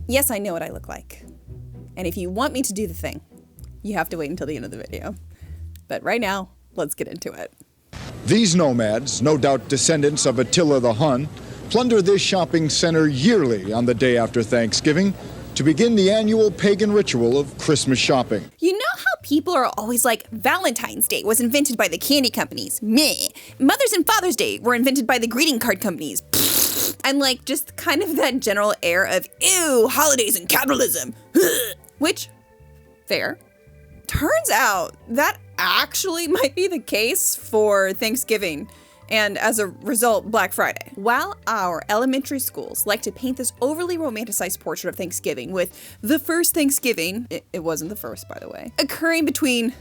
Yes, I know what I look like. And if you want me to do the thing, you have to wait until the end of the video. But right now, let's get into it. These nomads, no doubt descendants of Attila the Hun, plunder this shopping center yearly on the day after Thanksgiving to begin the annual pagan ritual of Christmas shopping. You know how people are always like, Valentine's Day was invented by the candy companies. Meh. Mother's and Father's Day were invented by the greeting card companies. And like just kind of that general air of, ew, holidays and capitalism. Which, fair. Turns out that actually might be the case for Thanksgiving. And as a result, Black Friday. While our elementary schools like to paint this overly romanticized portrait of Thanksgiving with the first Thanksgiving, it wasn't the first, by the way, occurring between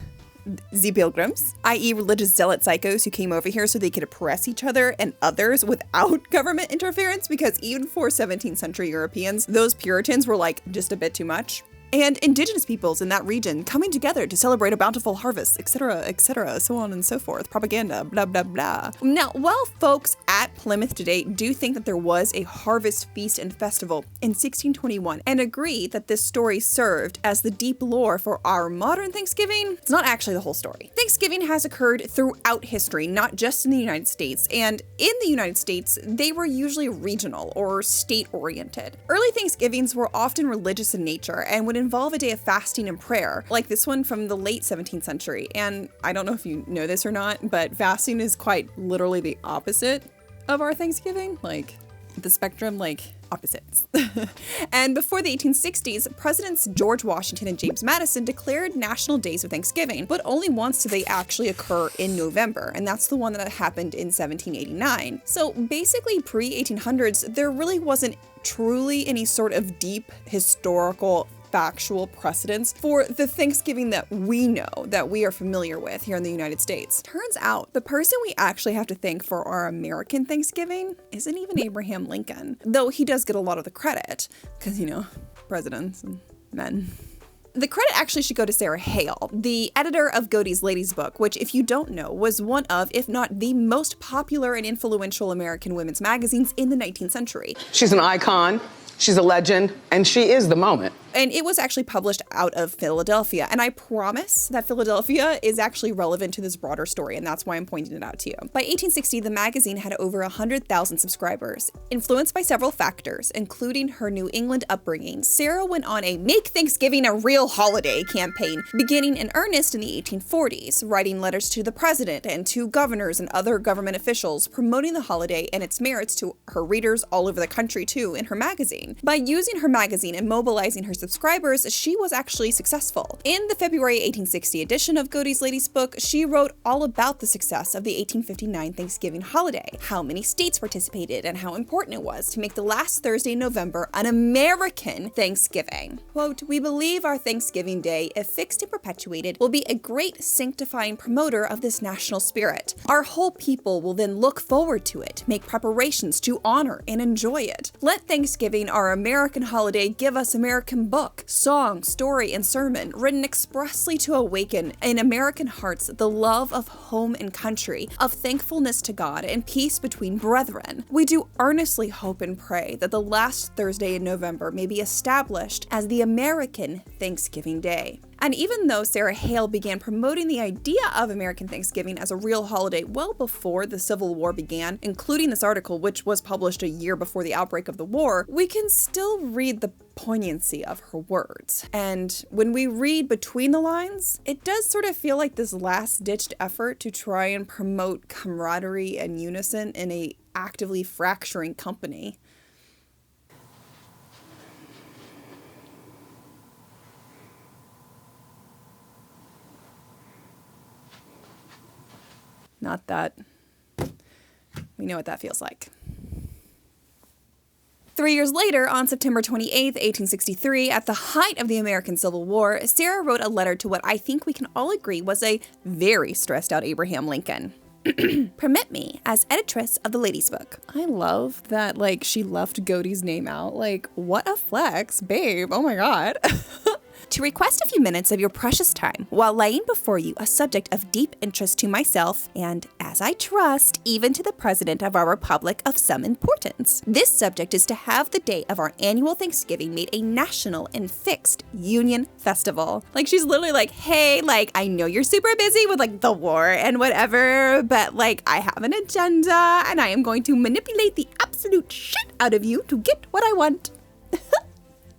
the pilgrims, i.e. religious zealot psychos who came over here so they could oppress each other and others without government interference, because even for 17th century Europeans, those Puritans were like just a bit too much. And indigenous peoples in that region coming together to celebrate a bountiful harvest, etc., so on and so forth. Propaganda, blah, blah, blah. Now, while folks at Plymouth today do think that there was a harvest feast and festival in 1621 and agree that this story served as the deep lore for our modern Thanksgiving, it's not actually the whole story. Thanksgiving has occurred throughout history, not just in the United States. And in the United States, they were usually regional or state-oriented. Early Thanksgivings were often religious in nature and would involve a day of fasting and prayer, like this one from the late 17th century. And I don't know if you know this or not, but fasting is quite literally the opposite of our Thanksgiving, like the spectrum, like opposites. And before the 1860s, Presidents George Washington and James Madison declared national days of Thanksgiving, but only once did they actually occur in November, and that's the one that happened in 1789. So basically pre-1800s, there really wasn't truly any sort of deep historical factual precedents for the Thanksgiving that we know, that we are familiar with here in the United States. Turns out the person we actually have to thank for our American Thanksgiving isn't even Abraham Lincoln, though he does get a lot of the credit because, you know, presidents and men. The credit actually should go to Sarah Hale, the editor of Godey's Ladies book, which, if you don't know, was one of, if not the most popular and influential American women's magazines in the 19th century. She's an icon, she's a legend, and she is the moment. And it was actually published out of Philadelphia. And I promise that Philadelphia is actually relevant to this broader story, and that's why I'm pointing it out to you. By 1860, the magazine had over 100,000 subscribers. Influenced by several factors, including her New England upbringing, Sarah went on a Make Thanksgiving a Real Holiday campaign, beginning in earnest in the 1840s, writing letters to the president and to governors and other government officials, promoting the holiday and its merits to her readers all over the country too in her magazine. By using her magazine and mobilizing her subscribers, she was actually successful. In the February 1860 edition of Godey's Ladies book, she wrote all about the success of the 1859 Thanksgiving holiday, how many states participated, and how important it was to make the last Thursday in November an American Thanksgiving. Quote, "We believe our Thanksgiving Day, if fixed and perpetuated, will be a great sanctifying promoter of this national spirit. Our whole people will then look forward to it, make preparations to honor and enjoy it. Let Thanksgiving, our American holiday, give us American book, song, story, and sermon written expressly to awaken in American hearts the love of home and country, of thankfulness to God and peace between brethren. We do earnestly hope and pray that the last Thursday in November may be established as the American Thanksgiving Day." And even though Sarah Hale began promoting the idea of American Thanksgiving as a real holiday well before the Civil War began, including this article, which was published a year before the outbreak of the war, we can still read the poignancy of her words. And when we read between the lines, it does sort of feel like this last-ditched effort to try and promote camaraderie and unison in a actively fracturing company. Not that we know what that feels like. 3 years later, on September 28th, 1863, at the height of the American Civil War, Sarah wrote a letter to what I think we can all agree was a very stressed out Abraham Lincoln. Permit me, as editress of the Ladies book. I love that, like, she left Godey's name out. Like, what a flex, babe. Oh my God. to request a few minutes of your precious time while laying before you a subject of deep interest to myself and, as I trust, even to the President of our Republic of some importance. This subject is to have the day of our annual Thanksgiving made a national and fixed union festival. Like, she's literally like, hey, like, I know you're super busy with like the war and whatever, but like, I have an agenda and I am going to manipulate the absolute shit out of you to get what I want.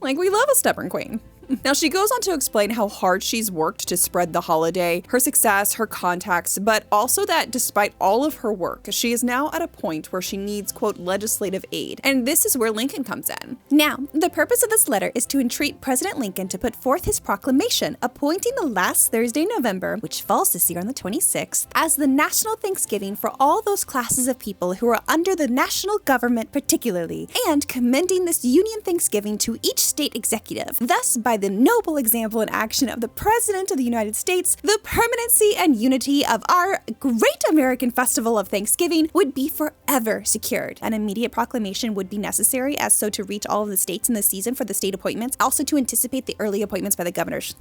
Like, we love a stubborn queen. Now, she goes on to explain how hard she's worked to spread the holiday, her success, her contacts, but also that despite all of her work, she is now at a point where she needs, quote, legislative aid. And this is where Lincoln comes in. Now, the purpose of this letter is to entreat President Lincoln to put forth his proclamation appointing the last Thursday in November, which falls this year on the 26th, as the national Thanksgiving for all those classes of people who are under the national government particularly, and commending this Union Thanksgiving to each state executive. Thus, by the noble example and action of the President of the United States, the permanency and unity of our great American festival of Thanksgiving would be forever secured. An immediate proclamation would be necessary as so to reach all of the states in the season for the state appointments, also to anticipate the early appointments by the governors.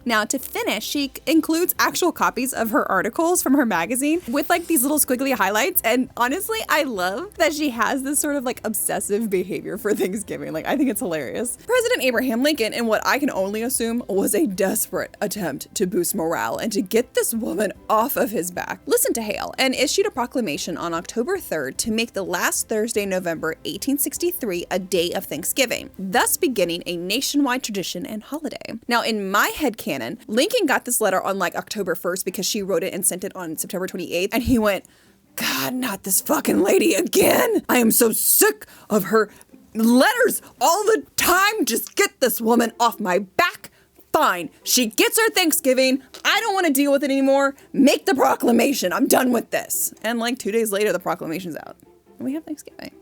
Now, to finish, she includes actual copies of her articles from her magazine with like these little squiggly highlights. And honestly, I love that she has this sort of like obsessive behavior for Thanksgiving. Like, I think it's hilarious. President Abraham Lincoln, in what I can only assume was a desperate attempt to boost morale and to get this woman off of his back, listened to Hale and issued a proclamation on October 3rd to make the last Thursday in November 1863 a day of Thanksgiving, thus beginning a nationwide tradition and holiday. Now, in my headcanon, Lincoln got this letter on like October 1st because she wrote it and sent it on September 28th, and he went, God, not this fucking lady again. I am so sick of her letters all the time. Just get this woman off my back. Fine. She gets her Thanksgiving. I don't want to deal with it anymore. Make the proclamation. I'm done with this. And like 2 days later, the proclamation's out. And we have Thanksgiving.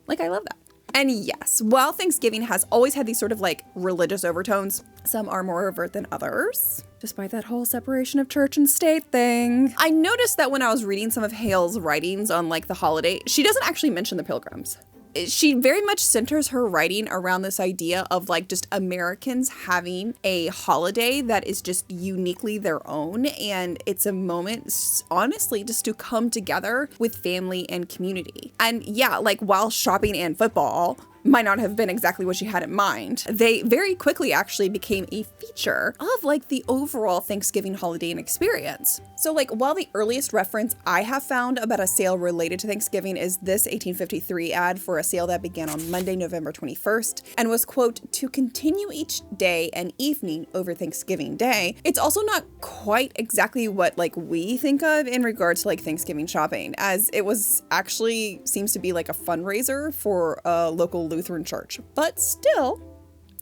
Like, I love that. And yes, while Thanksgiving has always had these sort of like religious overtones, some are more overt than others, despite that whole separation of church and state thing. I noticed that when I was reading some of Hale's writings on like the holiday, she doesn't actually mention the Pilgrims. She very much centers her writing around this idea of like just Americans having a holiday that is just uniquely their own. And it's a moment, honestly, just to come together with family and community. And yeah, like while shopping and football might not have been exactly what she had in mind, they very quickly actually became a feature of like the overall Thanksgiving holiday and experience. So like while the earliest reference I have found about a sale related to Thanksgiving is this 1853 ad for a sale that began on Monday, November 21st and was, quote, to continue each day and evening over Thanksgiving Day, it's also not quite exactly what like we think of in regards to like Thanksgiving shopping, as it was actually seems to be like a fundraiser for a local Lutheran church, but still,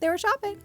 they were shopping.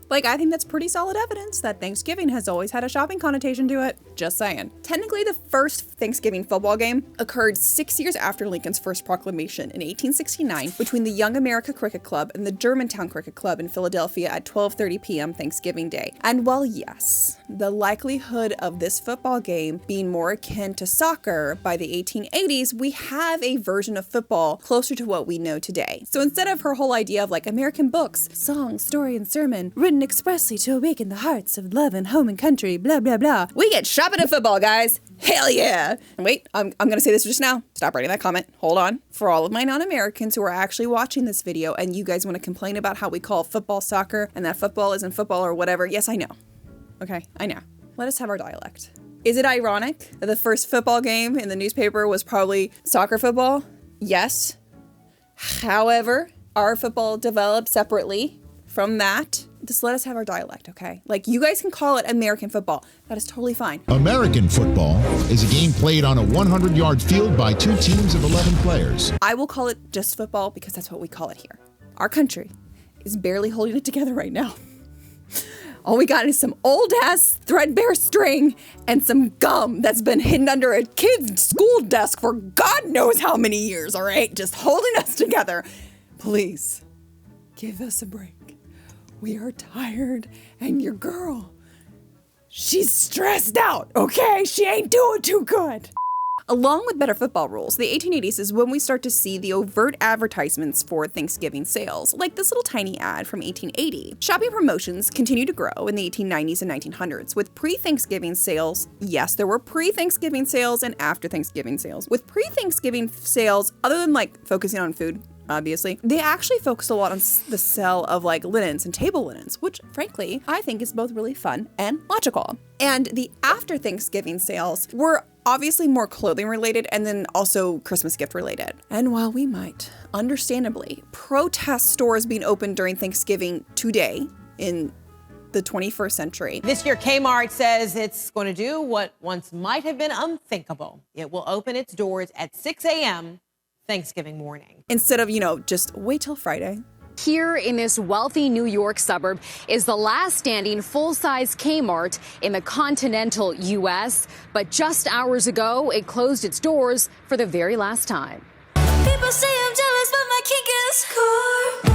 Like, I think that's pretty solid evidence that Thanksgiving has always had a shopping connotation to it. Just saying. Technically, the first Thanksgiving football game occurred 6 years after Lincoln's first proclamation in 1869 between the Young America Cricket Club and the Germantown Cricket Club in Philadelphia at 12:30 p.m. Thanksgiving Day. And while yes, the likelihood of this football game being more akin to soccer by the 1880s, we have a version of football closer to what we know today. So instead of her whole idea of like American books, song, story, and sermon written expressly to awaken the hearts of love and home and country, blah, blah, blah, we get shopping at football, guys. Hell yeah. And wait, I'm gonna say this just now. Stop writing that comment. Hold on. For all of my non-Americans who are actually watching this video and you guys want to complain about how we call football soccer and that football isn't football or whatever, yes, I know. Okay, I know. Let us have our dialect. Is it ironic that the first football game in the newspaper was probably soccer football? Yes. However, our football developed separately from that. Just let us have our dialect, okay? Like, you guys can call it American football. That is totally fine. American football is a game played on a 100-yard field by two teams of 11 players. I will call it just football because that's what we call it here. Our country is barely holding it together right now. All we got is some old-ass threadbare string and some gum that's been hidden under a kid's school desk for God knows how many years, all right? Just holding us together. Please, give us a break. We are tired, and your girl, she's stressed out, okay? She ain't doing too good. Along with better football rules, the 1880s is when we start to see the overt advertisements for Thanksgiving sales, like this little tiny ad from 1880. Shopping promotions continued to grow in the 1890s and 1900s with pre-Thanksgiving sales. Yes, there were pre-Thanksgiving sales and after Thanksgiving sales. With pre-Thanksgiving sales, other than like focusing on food, obviously, they actually focused a lot on the sale of like linens and table linens, which frankly, I think is both really fun and logical. And the after Thanksgiving sales were obviously more clothing related and then also Christmas gift related. And while we might, understandably, protest stores being open during Thanksgiving today in the 21st century. This year, Kmart says it's going to do what once might have been unthinkable. It will open its doors at 6 a.m. Thanksgiving morning. Instead of, just wait till Friday. Here in this wealthy New York suburb is the last standing full-size Kmart in the continental U.S. But just hours ago, it closed its doors for the very last time. People say I'm jealous, but my kink is core.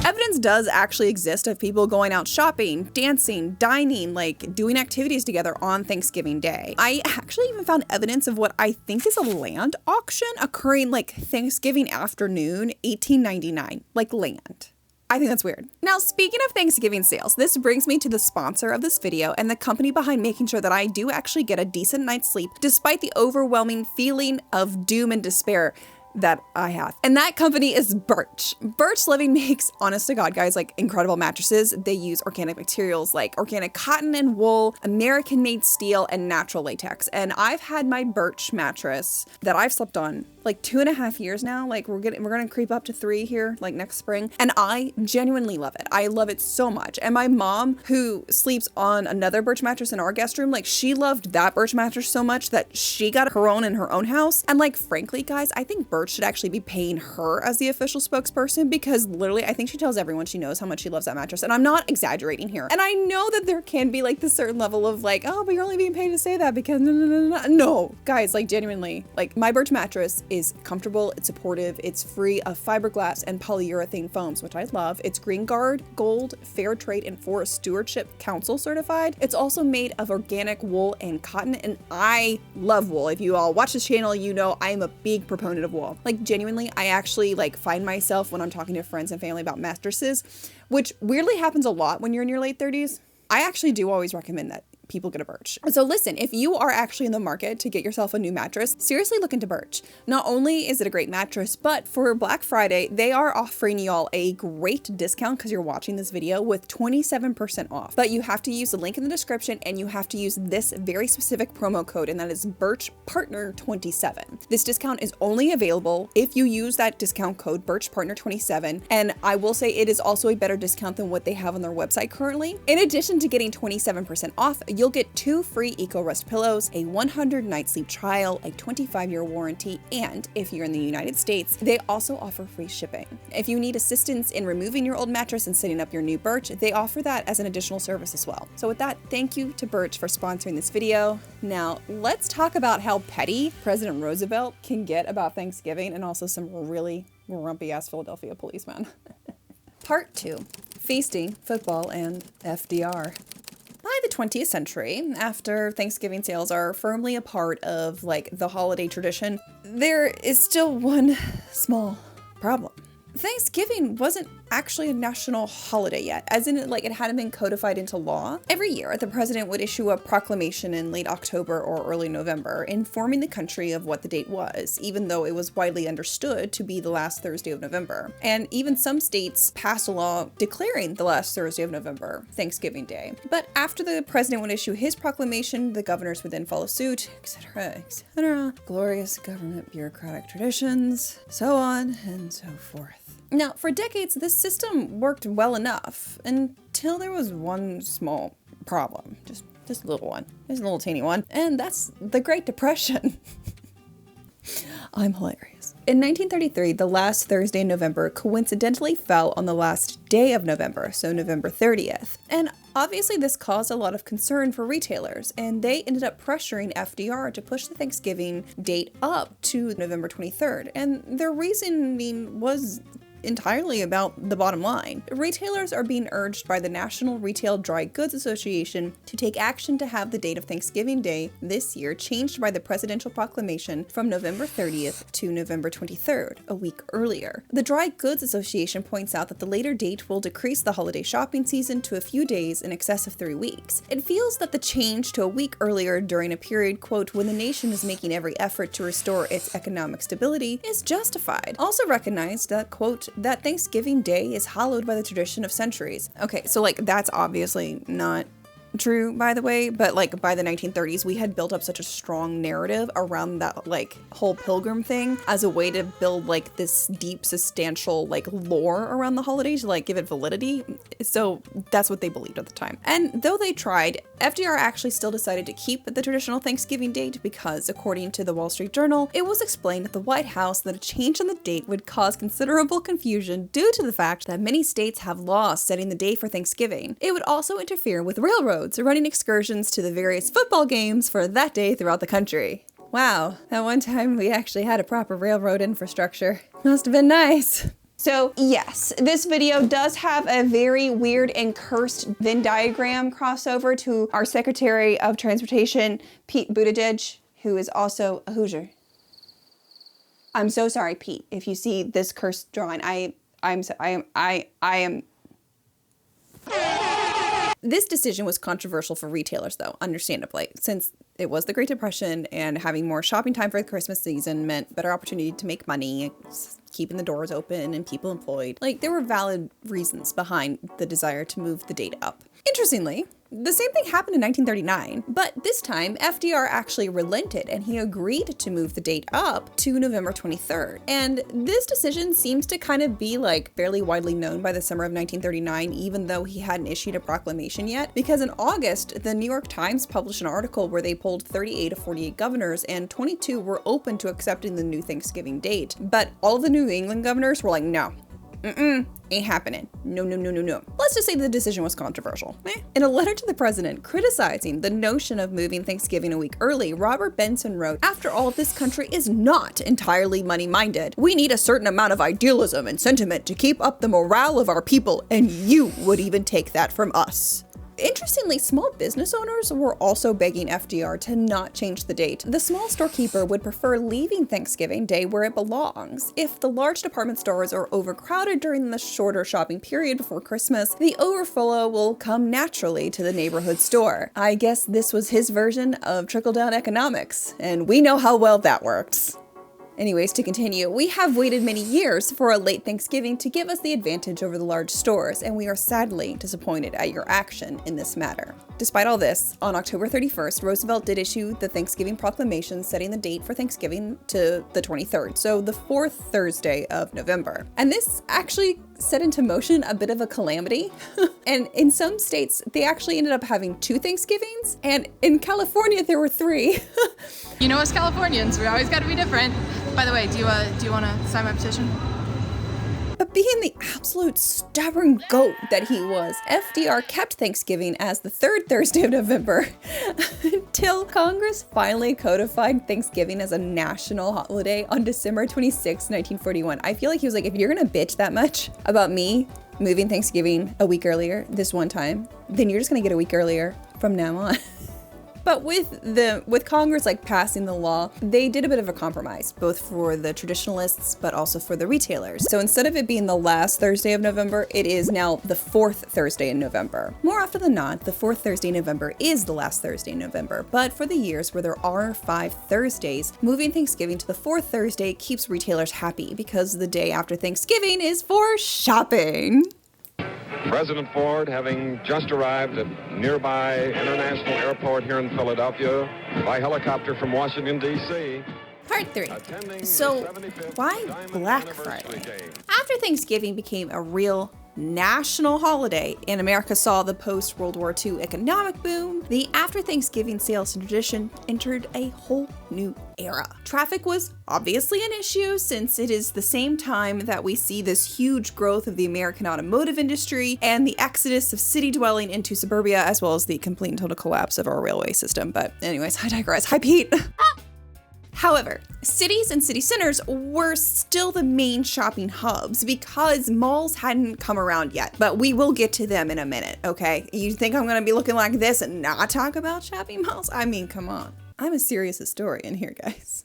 Evidence does actually exist of people going out shopping, dancing, dining, like doing activities together on Thanksgiving Day. I actually even found evidence of what I think is a land auction occurring like Thanksgiving afternoon, 1899, like land. I think that's weird. Now, speaking of Thanksgiving sales, this brings me to the sponsor of this video and the company behind making sure that I do actually get a decent night's sleep despite the overwhelming feeling of doom and despair that I have. And that company is Birch. Birch Living makes, honest to God, guys, like incredible mattresses. They use organic materials like organic cotton and wool, American-made steel, and natural latex. And I've had my Birch mattress that I've slept on like 2.5 years now. Like we're gonna creep up to 3 here, like next spring. And I genuinely love it. I love it so much. And my mom, who sleeps on another Birch mattress in our guest room, like she loved that Birch mattress so much that she got her own in her own house. And like, frankly, guys, I think Birch should actually be paying her as the official spokesperson because literally I think she tells everyone she knows how much she loves that mattress. And I'm not exaggerating here. And I know that there can be like this certain level of like, oh, but you're only being paid to say that because no, guys, like genuinely, like my Birch mattress is comfortable, it's supportive, it's free of fiberglass and polyurethane foams, which I love. It's Green Guard, Gold, Fair Trade, and Forest Stewardship Council certified. It's also made of organic wool and cotton, and I love wool. If you all watch this channel, you know I am a big proponent of wool. Like genuinely, I actually like find myself when I'm talking to friends and family about mattresses, which weirdly happens a lot when you're in your late 30s. I actually do always recommend that people get a Birch. So listen, if you are actually in the market to get yourself a new mattress, seriously look into Birch. Not only is it a great mattress, but for Black Friday, they are offering y'all a great discount because you're watching this video with 27% off. But you have to use the link in the description and you have to use this very specific promo code, and that is Birch Partner 27. This discount is only available if you use that discount code Birch Partner 27. And I will say it is also a better discount than what they have on their website currently. In addition to getting 27% off, you'll get 2 free EcoRest pillows, a 100-night sleep trial, a 25-year warranty, and if you're in the United States, they also offer free shipping. If you need assistance in removing your old mattress and setting up your new Birch, they offer that as an additional service as well. So with that, thank you to Birch for sponsoring this video. Now, let's talk about how petty President Roosevelt can get about Thanksgiving and also some really grumpy-ass Philadelphia policemen. Part 2, Feasting, Football, and FDR. By the 20th century, after Thanksgiving sales are firmly a part of like the holiday tradition, there is still one small problem. Thanksgiving wasn't actually a national holiday yet, as in it hadn't been codified into law. Every year, the president would issue a proclamation in late October or early November, informing the country of what the date was, even though it was widely understood to be the last Thursday of November. And even some states passed a law declaring the last Thursday of November, Thanksgiving Day. But after the president would issue his proclamation, the governors would then follow suit, etc., etc. Glorious government bureaucratic traditions, so on and so forth. Now, for decades, this system worked well enough until there was one small problem. Just a little one. Just a little teeny one. And that's the Great Depression. I'm hilarious. In 1933, the last Thursday in November coincidentally fell on the last day of November, so November 30th. And obviously this caused a lot of concern for retailers, and they ended up pressuring FDR to push the Thanksgiving date up to November 23rd. And their reasoning was entirely about the bottom line. Retailers are being urged by the National Retail Dry Goods Association to take action to have the date of Thanksgiving Day this year changed by the presidential proclamation from November 30th to November 23rd, a week earlier. The Dry Goods Association points out that the later date will decrease the holiday shopping season to a few days in excess of 3 weeks. It feels that the change to a week earlier during a period, quote, when the nation is making every effort to restore its economic stability is justified. Also recognized that, quote, that Thanksgiving Day is hallowed by the tradition of centuries. Okay, so like that's obviously not true, by the way, but like by the 1930s, we had built up such a strong narrative around that like whole pilgrim thing as a way to build like this deep, substantial like lore around the holidays, like give it validity. So that's what they believed at the time. And though they tried, FDR actually still decided to keep the traditional Thanksgiving date because, according to the Wall Street Journal, it was explained at the White House that a change in the date would cause considerable confusion due to the fact that many states have laws setting the day for Thanksgiving. It would also interfere with railroads running excursions to the various football games for that day throughout the country. Wow, at one time we actually had a proper railroad infrastructure. Must have been nice. So yes, this video does have a very weird and cursed Venn diagram crossover to our Secretary of Transportation, Pete Buttigieg, who is also a Hoosier. I'm so sorry, Pete, if you see this cursed drawing. I am. This decision was controversial for retailers, though, understandably, since it was the Great Depression and having more shopping time for the Christmas season meant better opportunity to make money, keeping the doors open and people employed. Like, there were valid reasons behind the desire to move the date up. Interestingly, the same thing happened in 1939, but this time FDR actually relented and he agreed to move the date up to November 23rd. And this decision seems to kind of be like fairly widely known by the summer of 1939, even though he hadn't issued a proclamation yet, because in August, the New York Times published an article where they polled 38 of 48 governors and 22 were open to accepting the new Thanksgiving date. But all of the New England governors were like, no. Ain't happening. No. Let's just say the decision was controversial. In a letter to the president criticizing the notion of moving Thanksgiving a week early, Robert Benson wrote, "After all, this country is not entirely money-minded. We need a certain amount of idealism and sentiment to keep up the morale of our people, and you would even take that from us." Interestingly, small business owners were also begging FDR to not change the date. The small storekeeper would prefer leaving Thanksgiving Day where it belongs. If the large department stores are overcrowded during the shorter shopping period before Christmas, the overflow will come naturally to the neighborhood store. I guess this was his version of trickle-down economics, and we know how well that works. Anyways, to continue, we have waited many years for a late Thanksgiving to give us the advantage over the large stores, and we are sadly disappointed at your action in this matter. Despite all this, on October 31st, Roosevelt did issue the Thanksgiving proclamation setting the date for Thanksgiving to the 23rd, so the fourth Thursday of November. And this actually set into motion a bit of a calamity. And in some states, they actually ended up having 2 Thanksgivings, and in California, there were 3. You know us Californians, we always gotta be different. By the way, do you want to sign my petition? But being the absolute stubborn goat that he was, FDR kept Thanksgiving as the 3rd Thursday of November until Congress finally codified Thanksgiving as a national holiday on December 26, 1941. I feel like he was like, if you're gonna bitch that much about me moving Thanksgiving a week earlier this one time, then you're just gonna get a week earlier from now on. But with Congress like passing the law, they did a bit of a compromise, both for the traditionalists, but also for the retailers. So instead of it being the last Thursday of November, it is now the 4th Thursday in November. More often than not, the 4th Thursday in November is the last Thursday in November. But for the years where there are 5 Thursdays, moving Thanksgiving to the 4th Thursday keeps retailers happy because the day after Thanksgiving is for shopping. President Ford, having just arrived at nearby International Airport here in Philadelphia by helicopter from Washington, D.C. Part 3. So, why Black Friday? After Thanksgiving became a real national holiday and America saw the post-World War II economic boom, the after Thanksgiving sales and tradition entered a whole new era. Traffic was obviously an issue since it is the same time that we see this huge growth of the American automotive industry and the exodus of city dwelling into suburbia, as well as the complete and total collapse of our railway system. But anyways, I digress. Hi, Pete. However, cities and city centers were still the main shopping hubs because malls hadn't come around yet, but we will get to them in a minute, okay? You think I'm gonna be looking like this and not talk about shopping malls? I mean, come on. I'm a serious historian here, guys.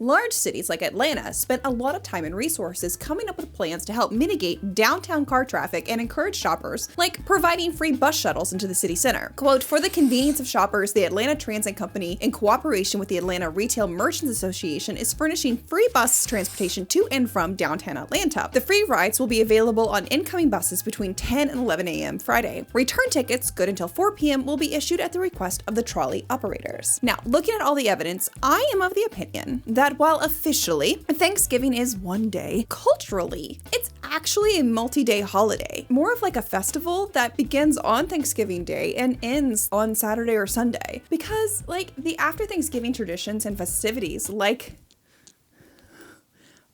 Large cities like Atlanta spent a lot of time and resources coming up with plans to help mitigate downtown car traffic and encourage shoppers, like providing free bus shuttles into the city center. Quote, for the convenience of shoppers, the Atlanta Transit Company, in cooperation with the Atlanta Retail Merchants Association, is furnishing free bus transportation to and from downtown Atlanta. The free rides will be available on incoming buses between 10 and 11 a.m. Friday. Return tickets, good until 4 p.m., will be issued at the request of the trolley operators. Now, looking at all the evidence, I am of the opinion that while officially Thanksgiving is one day, culturally, it's actually a multi-day holiday, more of like a festival that begins on Thanksgiving Day and ends on Saturday or Sunday. Because like the after Thanksgiving traditions and festivities like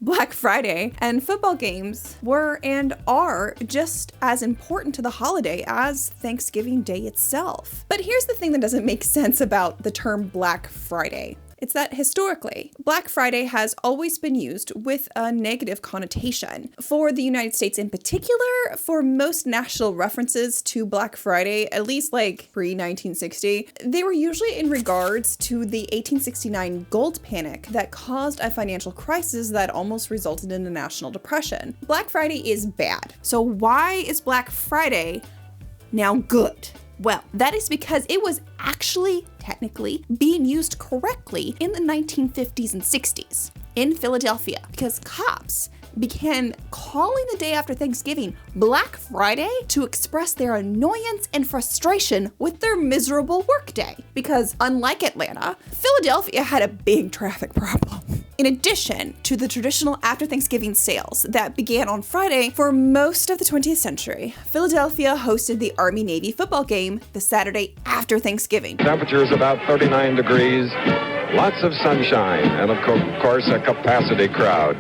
Black Friday and football games were and are just as important to the holiday as Thanksgiving Day itself. But here's the thing that doesn't make sense about the term Black Friday. It's that historically, Black Friday has always been used with a negative connotation. For the United States in particular, for most national references to Black Friday, at least like pre-1960, they were usually in regards to the 1869 gold panic that caused a financial crisis that almost resulted in a national depression. Black Friday is bad. So why is Black Friday now good? Well, that is because it was actually technically being used correctly in the 1950s and 60s in Philadelphia because cops began calling the day after Thanksgiving Black Friday to express their annoyance and frustration with their miserable workday. Because unlike Atlanta, Philadelphia had a big traffic problem. In addition to the traditional after Thanksgiving sales that began on Friday for most of the 20th century, Philadelphia hosted the Army-Navy football game the Saturday after Thanksgiving. Temperature is about 39 degrees, lots of sunshine, and of course a capacity crowd.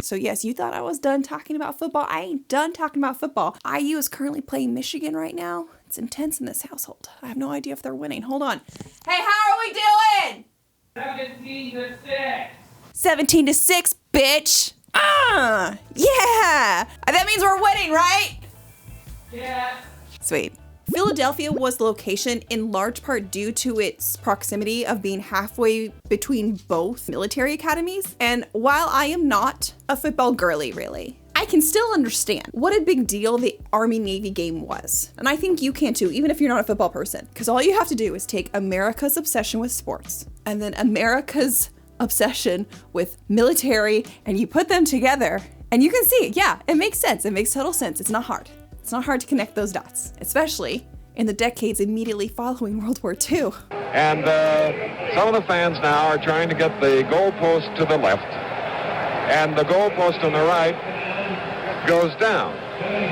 So yes, you thought I was done talking about football. I ain't done talking about football. IU is currently playing Michigan right now. It's intense in this household. I have no idea if they're winning. Hold on. Hey, how are we doing? 17-6. 17-6, bitch. Yeah. That means we're winning, right? Yeah. Sweet. Philadelphia was the location in large part due to its proximity of being halfway between both military academies. And while I am not a football girly, really, I can still understand what a big deal the Army-Navy game was. And I think you can too, even if you're not a football person. Because all you have to do is take America's obsession with sports and then America's obsession with military, and you put them together and you can see, yeah, it makes sense. It makes total sense. It's not hard. It's not hard to connect those dots, especially in the decades immediately following World War II. And some of the fans now are trying to get the goalpost to the left, and the goalpost on the right goes down.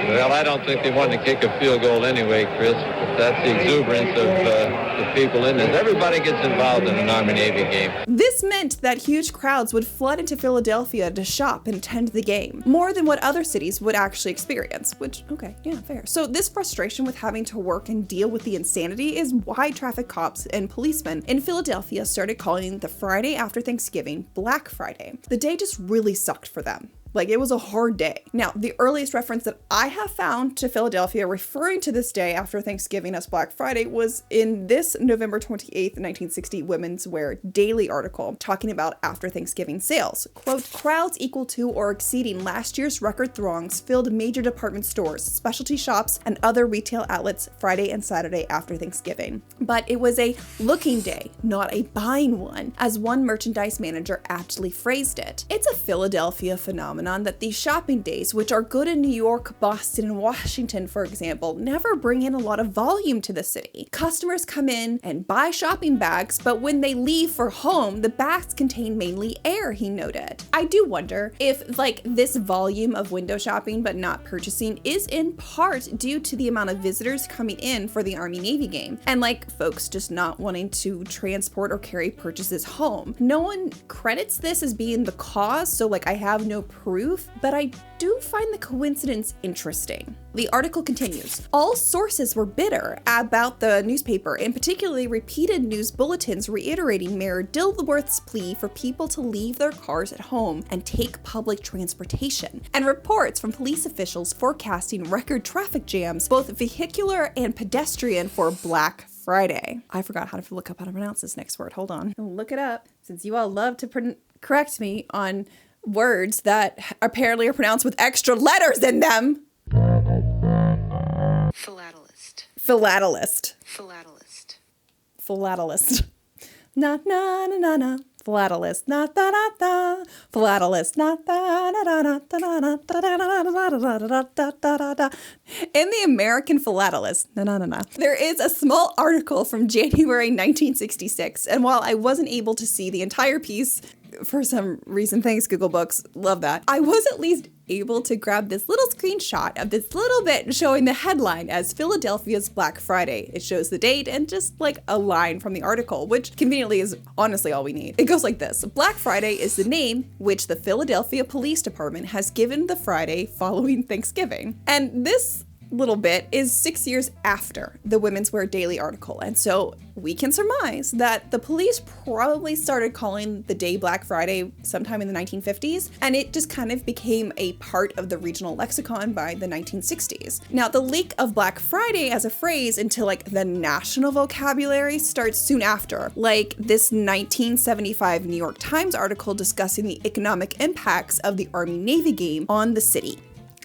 Well, I don't think they wanted to kick a field goal anyway, Chris. That's the exuberance of the people in this. Everybody gets involved in an Army-Navy game. This meant that huge crowds would flood into Philadelphia to shop and attend the game, more than what other cities would actually experience, which, okay, yeah, fair. So this frustration with having to work and deal with the insanity is why traffic cops and policemen in Philadelphia started calling the Friday after Thanksgiving Black Friday. The day just really sucked for them. Like, it was a hard day. Now, the earliest reference that I have found to Philadelphia referring to this day after Thanksgiving as Black Friday was in this November 28th, 1960 Women's Wear Daily article talking about after Thanksgiving sales. Quote, crowds equal to or exceeding last year's record throngs filled major department stores, specialty shops, and other retail outlets Friday and Saturday after Thanksgiving. But it was a looking day, not a buying one, as one merchandise manager aptly phrased it. It's a Philadelphia phenomenon that these shopping days, which are good in New York, Boston, and Washington, for example, never bring in a lot of volume to the city. Customers come in and buy shopping bags, but when they leave for home, the bags contain mainly air, he noted. I do wonder if, like, this volume of window shopping but not purchasing is in part due to the amount of visitors coming in for the Army-Navy game, and like folks just not wanting to transport or carry purchases home. No one credits this as being the cause, so like I have no proof proof, but I do find the coincidence interesting. The article continues. All sources were bitter about the newspaper, and particularly repeated news bulletins reiterating Mayor Dilworth's plea for people to leave their cars at home and take public transportation, and reports from police officials forecasting record traffic jams, both vehicular and pedestrian, for Black Friday. I forgot how to look up how to pronounce this next word. Hold on. I'll look it up, since you all love to correct me on words that apparently are pronounced with extra letters in them. Philatelist. Philatelist. Philatelist. Philatelist. Na na na na na. Philatelist. Na da da da. Philatelist. Na da da da da da da da da. In the American Philatelist, there is a small article from January 1966, and while I wasn't able to see the entire piece, for some reason, thanks Google Books, love that, I was at least able to grab this little screenshot of this little bit showing the headline as Philadelphia's Black Friday. It shows the date and just like a line from the article, which conveniently is honestly all we need. It goes like this. Black Friday is the name which the Philadelphia Police Department has given the Friday following Thanksgiving. And this little bit is 6 years after the Women's Wear Daily article, and so we can surmise that the police probably started calling the day Black Friday sometime in the 1950s, and it just kind of became a part of the regional lexicon by the 1960s. Now, the leak of Black Friday as a phrase into like the national vocabulary starts soon after, like this 1975 New York Times article discussing the economic impacts of the Army-Navy game on the city.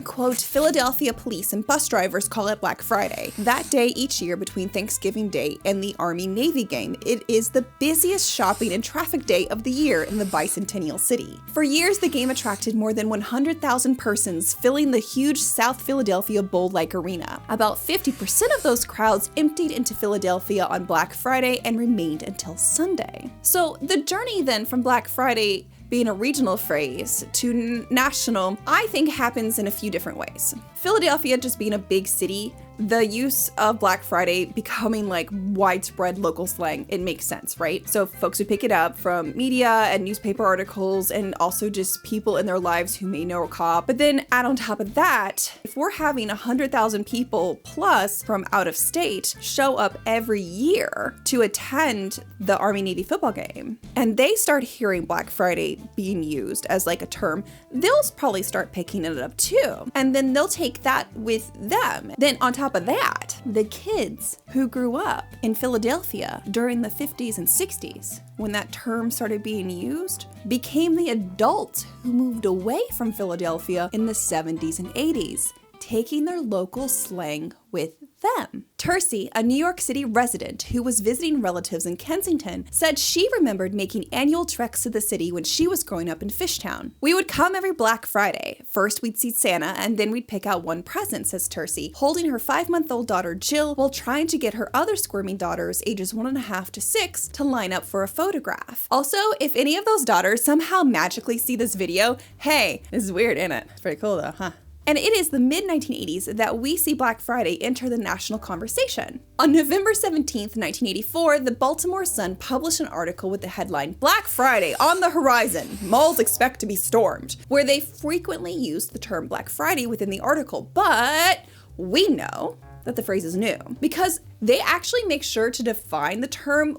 Quote, Philadelphia police and bus drivers call it Black Friday. That day each year between Thanksgiving Day and the Army-Navy game, it is the busiest shopping and traffic day of the year in the bicentennial city. For years, the game attracted more than 100,000 persons, filling the huge South Philadelphia Bowl-like arena. About 50% of those crowds emptied into Philadelphia on Black Friday and remained until Sunday. So the journey then from Black Friday being a regional phrase to national, I think happens in a few different ways. Philadelphia just being a big city, the use of Black Friday becoming like widespread local slang, it makes sense, right? So folks would pick it up from media and newspaper articles and also just people in their lives who may know a cop. But then add on top of that, if we're having 100,000 people plus from out of state show up every year to attend the Army-Navy football game, and they start hearing Black Friday being used as like a term, they'll probably start picking it up too. And then they'll take that with them. Then on top of that, the kids who grew up in Philadelphia during the 50s and 60s, when that term started being used, became the adults who moved away from Philadelphia in the 70s and 80s, taking their local slang with them. Tercy, a New York City resident who was visiting relatives in Kensington, said she remembered making annual treks to the city when she was growing up in Fishtown. We would come every Black Friday. First we'd see Santa, and then we'd pick out one present, says Tercy, holding her 5-month-old daughter Jill while trying to get her other squirming daughters, ages 1.5 to 6, to line up for a photograph. Also, if any of those daughters somehow magically see this video, hey, this is weird, isn't it? It's pretty cool though, huh? And it is the mid-1980s that we see Black Friday enter the national conversation. On November 17th, 1984, the Baltimore Sun published an article with the headline, Black Friday on the horizon, malls expect to be stormed, where they frequently used the term Black Friday within the article, but we know that the phrase is new because they actually make sure to define the term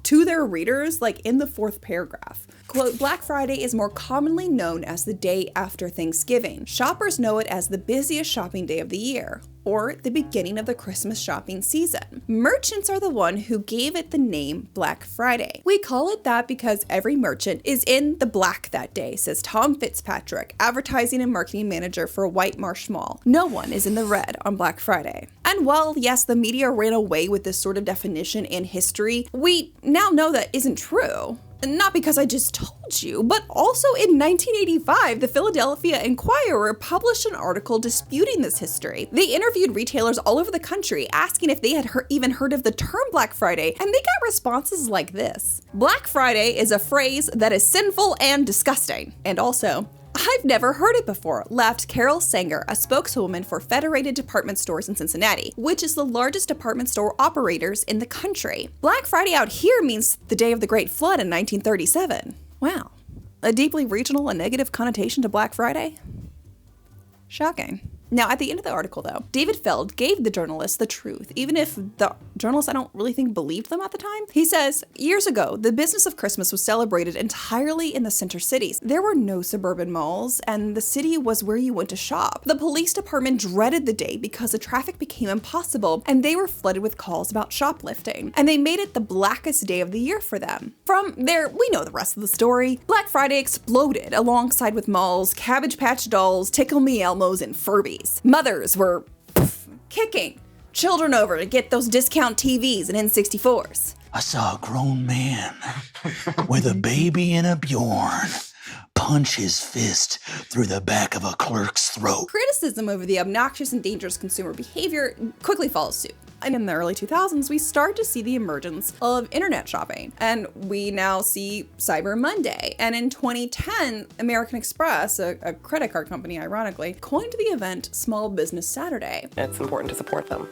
to their readers, like in the 4th paragraph. Quote, Black Friday is more commonly known as the day after Thanksgiving. Shoppers know it as the busiest shopping day of the year, or the beginning of the Christmas shopping season. Merchants are the one who gave it the name Black Friday. We call it that because every merchant is in the black that day, says Tom Fitzpatrick, advertising and marketing manager for White Marsh Mall. No one is in the red on Black Friday. And while, yes, the media ran away with this sort of definition in history, we now know that isn't true. Not because I just told you, but also in 1985, the Philadelphia Inquirer published an article disputing this history. They interviewed retailers all over the country, asking if they had even heard of the term Black Friday, and they got responses like this. Black Friday is a phrase that is sinful and disgusting. And also, I've never heard it before, laughed Carol Sanger, a spokeswoman for Federated Department Stores in Cincinnati, which is the largest department store operators in the country. Black Friday out here means the day of the Great Flood in 1937. Wow. A deeply regional and negative connotation to Black Friday? Shocking. Now, at the end of the article, though, David Feld gave the journalists the truth, even if the journalists, I don't really think, believed them at the time. He says, years ago, the business of Christmas was celebrated entirely in the center cities. There were no suburban malls, and the city was where you went to shop. The police department dreaded the day because the traffic became impossible, and they were flooded with calls about shoplifting. And they made it the blackest day of the year for them. From there, we know the rest of the story. Black Friday exploded alongside with malls, Cabbage Patch Dolls, Tickle Me Elmos, and Furbies. Mothers were kicking children over to get those discount TVs and N64s. I saw a grown man with a baby and a Bjorn punch his fist through the back of a clerk's throat. Criticism over the obnoxious and dangerous consumer behavior quickly follows suit. And in the early 2000s, we start to see the emergence of internet shopping, and we now see Cyber Monday. And in 2010, American Express, a credit card company, ironically, coined the event Small Business Saturday. It's important to support them.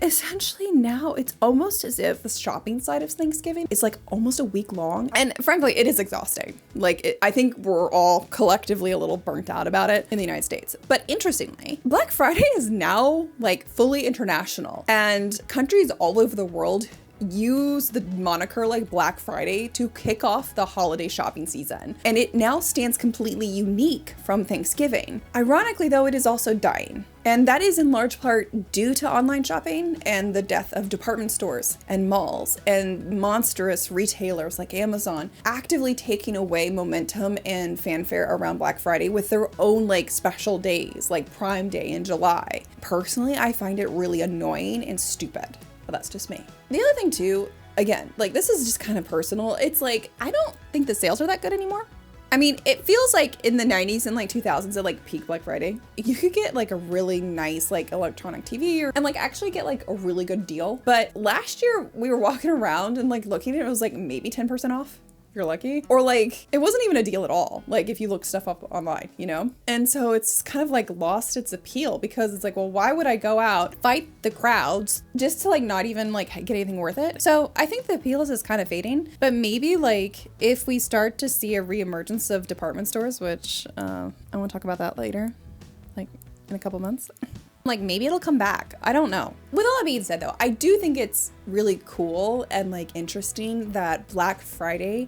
Essentially now it's almost as if the shopping side of Thanksgiving is like almost a week long. And frankly, it is exhausting. I think we're all collectively a little burnt out about it in the United States. But interestingly, Black Friday is now like fully international, and countries all over the world use the moniker like Black Friday to kick off the holiday shopping season. And it now stands completely unique from Thanksgiving. Ironically though, it is also dying. And that is in large part due to online shopping and the death of department stores and malls and monstrous retailers like Amazon actively taking away momentum and fanfare around Black Friday with their own like special days like Prime Day in July. Personally, I find it really annoying and stupid. But that's just me. The other thing too, again, like this is just kind of personal. It's like, I don't think the sales are that good anymore. I mean, it feels like in the 90s and like 2000s at like peak Black Friday, you could get like a really nice like electronic TV and like actually get like a really good deal. But last year we were walking around and like looking at it, it was like maybe 10% off. You're lucky. Or like, it wasn't even a deal at all. Like if you look stuff up online, you know? And so it's kind of like lost its appeal because it's like, well, why would I go out, fight the crowds just to like not even like get anything worth it? So I think the appeal is kind of fading, but maybe like if we start to see a reemergence of department stores, which I want to talk about that later, like in a couple months. Like maybe it'll come back. I don't know. With all that being said though, I do think it's really cool and like interesting that Black Friday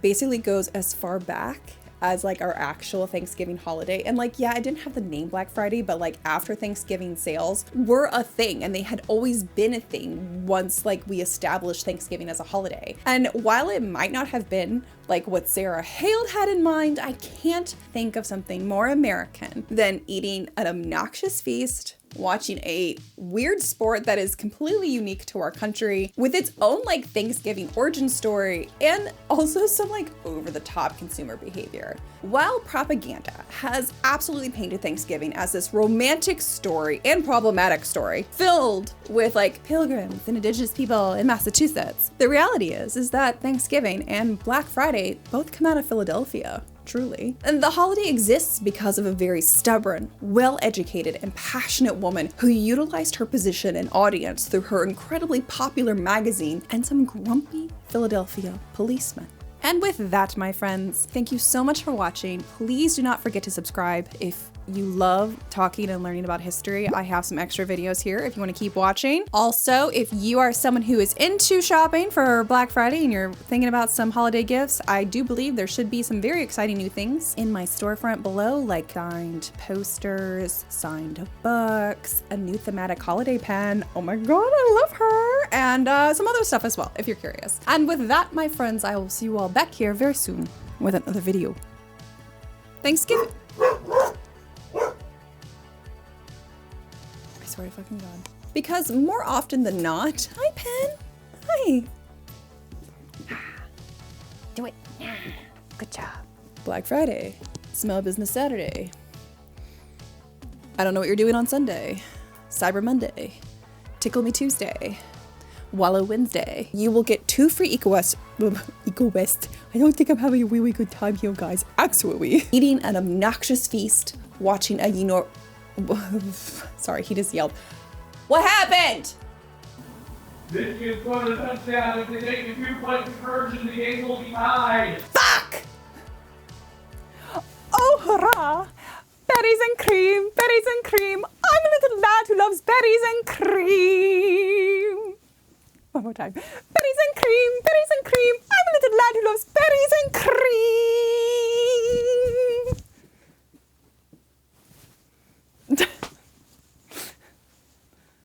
basically goes as far back as like our actual Thanksgiving holiday. And like, yeah, I didn't have the name Black Friday, but like after Thanksgiving sales were a thing and they had always been a thing once like we established Thanksgiving as a holiday. And while it might not have been like what Sarah Hale had in mind, I can't think of something more American than eating an obnoxious feast, watching a weird sport that is completely unique to our country with its own like Thanksgiving origin story and also some like over-the-top consumer behavior. While propaganda has absolutely painted Thanksgiving as this romantic story and problematic story filled with like pilgrims and indigenous people in Massachusetts, the reality is that Thanksgiving and Black Friday both come out of Philadelphia. Truly. And the holiday exists because of a very stubborn, well-educated, and passionate woman who utilized her position and audience through her incredibly popular magazine and some grumpy Philadelphia policemen. And with that, my friends, thank you so much for watching. Please do not forget to subscribe if you love talking and learning about history. I have some extra videos here if you want to keep watching. Also, if you are someone who is into shopping for Black Friday and you're thinking about some holiday gifts, I do believe there should be some very exciting new things in my storefront below, like signed posters, signed books, a new thematic holiday pen. Oh my god, I love her! And some other stuff as well, if you're curious. And with that, my friends, I will see you all back here very soon with another video. Thanksgiving. I swear to fucking God. Because more often than not, hi Pen, hi. Do it. Good job. Black Friday, Small Business Saturday. I don't know what you're doing on Sunday. Cyber Monday, Tickle Me Tuesday, Wallow Wednesday. You will get 2 free EcoWest. I don't think I'm having a really good time here, guys. Actually. Eating an obnoxious feast, watching a sorry, he just yelled. What happened? This kid scored a touchdown. If they take a 2-point conversion, the game will be tied. Fuck! Oh, hurrah! Berries and cream, berries and cream. I'm a little lad who loves berries and cream. One more time. Berries and cream, berries and cream. I'm a little lad